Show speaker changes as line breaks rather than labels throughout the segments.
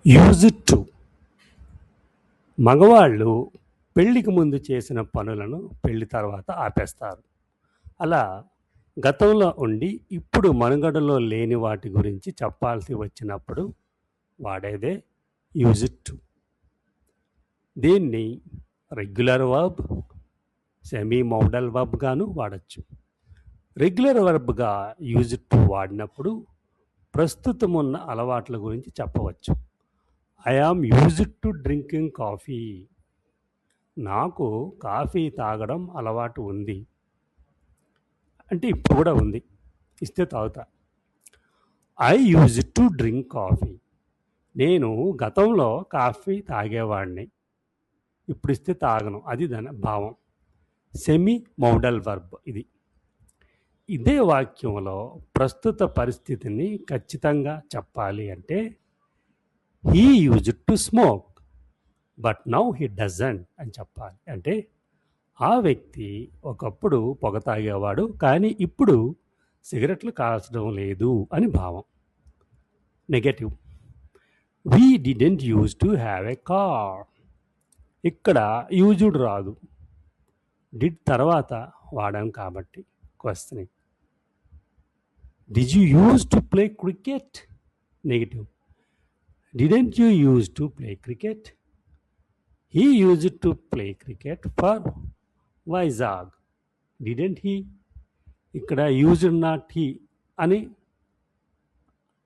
Used to మగవాళ్ళు పెళ్ళికి ముందు చేసిన పనులను పెళ్లి తర్వాత ఆపేస్తారు. అలా గతంలో ఉండి ఇప్పుడు మనుగడలో లేని వాటి గురించి చెప్పాల్సి వచ్చినప్పుడు వాడేదే యూజ్డ్ టు. దీన్ని regular verb, semi model verb గాను వాడచ్చు. రెగ్యులర్ వర్బ్గా యూజ్డ్ టు వాడినప్పుడు ప్రస్తుతం ఉన్న అలవాట్ల గురించి చెప్పవచ్చు. I am used to drinking coffee. నాకు కాఫీ తాగడం అలవాటు ఉంది. అంటే ఇప్పుడు కూడా ఉంది, ఇస్తే తాగుతా. I use to drink coffee. నేను గతంలో కాఫీ తాగేవాడిని, ఇప్పుడు ఇస్తే తాగను. అది దాని భావం. సెమీ మోడల్ వర్బ్ ఇది. ఇదే వాక్యంలో ప్రస్తుత పరిస్థితిని ఖచ్చితంగా చెప్పాలి అంటే he used to smoke but now he doesn't అని చెప్పాలి. అంటే ఆ వ్యక్తి ఒకప్పుడు పొగ తాగేవాడు, కానీ ఇప్పుడు సిగరెట్లు కాల్చడం లేదు అని భావం. Negative, we didn't use to have a car. ఇక్కడ యూజ్డ్ రాదు, డిడ్ తర్వాత వాడాం కాబట్టి. Questioning, did you use to play cricket? Negative, didn't you use to play cricket? He used to play cricket for Vizag. Didn't he? ఇక్కడ used not he అని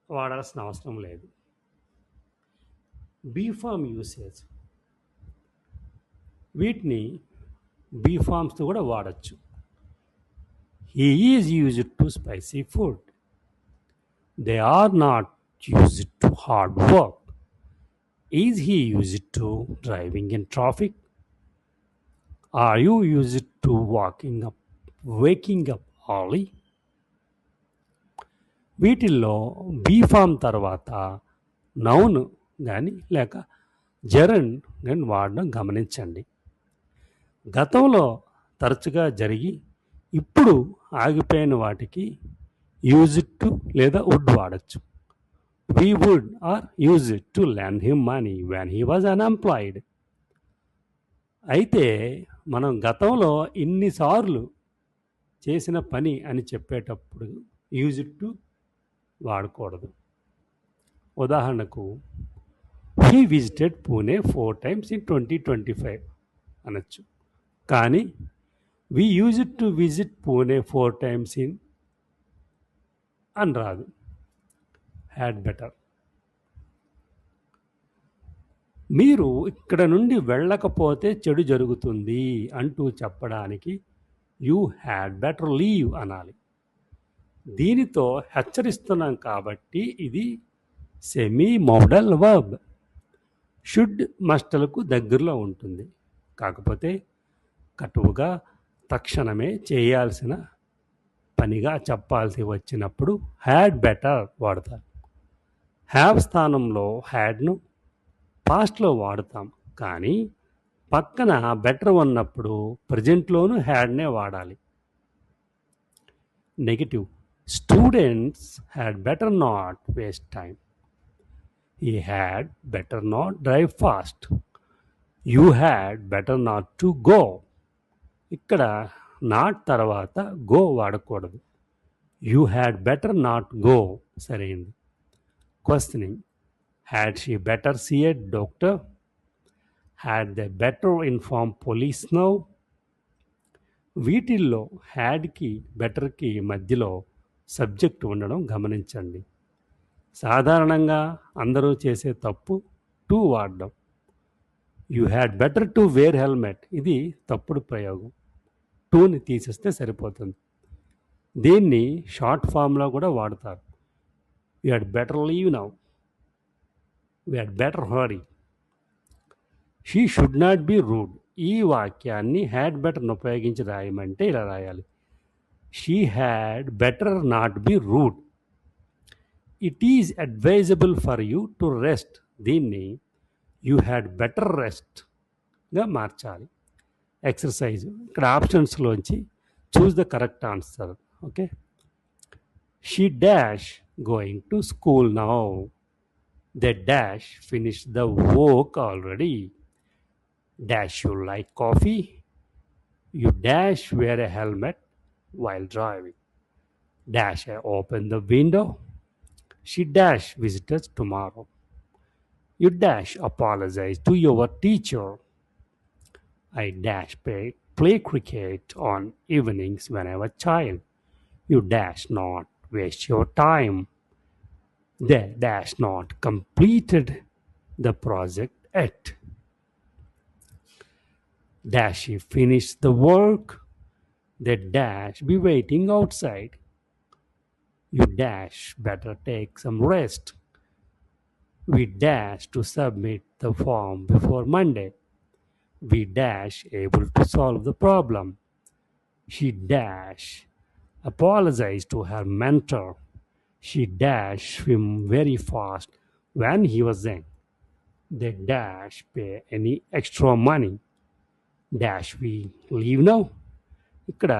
వాడాల్సిన అవసరం లేదు. బీ ఫామ్ యూసేజ్, వీటిని బీ ఫామ్స్తో కూడా వాడచ్చు. He is used to spicy food. They are not used to hard work. Is he used to driving in traffic? Are you used to waking up early? వీటిల్లో B form తర్వాత noun కానీ లేక జెరన్ కానీ వాడడం గమనించండి. గతంలో తరచుగా జరిగి ఇప్పుడు ఆగిపోయిన వాటికి యూజ్డ్ టు లేదా వుడ్ వాడచ్చు. We would are used to lend him money when he was unemployed. అయితే మనం గతంలో ఇన్నిసార్లు చేసిన పని అని చెప్పేటప్పుడు యూజ్డ్ టు వాడకూడదు. ఉదాహరణకు he visited Pune 4 times in 2025 అనొచ్చు. కానీ we used to visit Pune 4 times in అని రాదు. Had better. మీరు ఇక్కడ నుండి వెళ్ళకపోతే చెడు జరుగుతుంది అంటూ చెప్పడానికి యూ హ్యాడ్ బెటర్ లీవ్ అనాలి. దీనితో హెచ్చరిస్తున్నాం కాబట్టి ఇది సెమీ మోడల్ వర్బ్. షుడ్ మస్టలకు దగ్గరలో ఉంటుంది, కాకపోతే కటువుగా తక్షణమే చేయాల్సిన పనిగా చెప్పాల్సి వచ్చినప్పుడు హ్యాడ్ బెటర్ వాడతారు. హ్యావ్ స్థానంలో హ్యాడ్ను పాస్ట్లో వాడతాం, కానీ పక్కన బెటర్ ఉన్నప్పుడు ప్రజెంట్లోనూ హ్యాడ్నే వాడాలి. Negative, students had better not waste time. He had better not drive fast. You had better not to go. ఇక్కడ నాట్ తర్వాత గో వాడకూడదు. You had better not go సరైంది. Questioning, had she better see a doctor? Had they better inform police now? వీటిల్లో హ్యాడ్కి బెటర్కి మధ్యలో subject ఉండడం గమనించండి. సాధారణంగా అందరూ చేసే తప్పు టు వాడడం. You had better to wear helmet, ఇది తప్పుడు ప్రయోగం. టూని తీసేస్తే సరిపోతుంది. దీన్ని షార్ట్ ఫామ్లో కూడా వాడతారు. You had better leave now. You had better hurry. She should not be rude. ఈ వాక్యాన్ని హ్యాడ్ బెటర్ను ఉపయోగించి రాయమంటే ఇలా రాయాలి. She had better not be rude. It is advisable for you to rest. దీన్ని యూ హ్యాడ్ బెటర్ రెస్ట్గా మార్చాలి. ఎక్సర్సైజ్, ఇక్కడ ఆప్షన్స్లోంచి choose the correct answer. Okay, she dash going to school now. They dash finished the work already. Dash you like coffee? You dash wear a helmet while driving. Dash I open the window. She dash visitors tomorrow. You dash apologize to your teacher. I dash play cricket on evenings when I was a child. You dash not waste your time. They dash not completed the project yet. Dash he finished the work. They dash be waiting outside. You dash better take some rest. We dash to submit the form before Monday. We dash able to solve the problem. She dash apologized to her mentor. She dash swim very fast when he was young. They dash pay any extra money. Dash we leave now. ఇక్కడ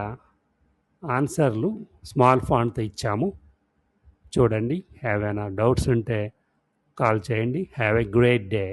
ఆన్సర్లు small ఫాంట్తో ఇచ్చాము చూడండి. Have ఏమైనా doubts ఉంటే call చేయండి. Have a great day.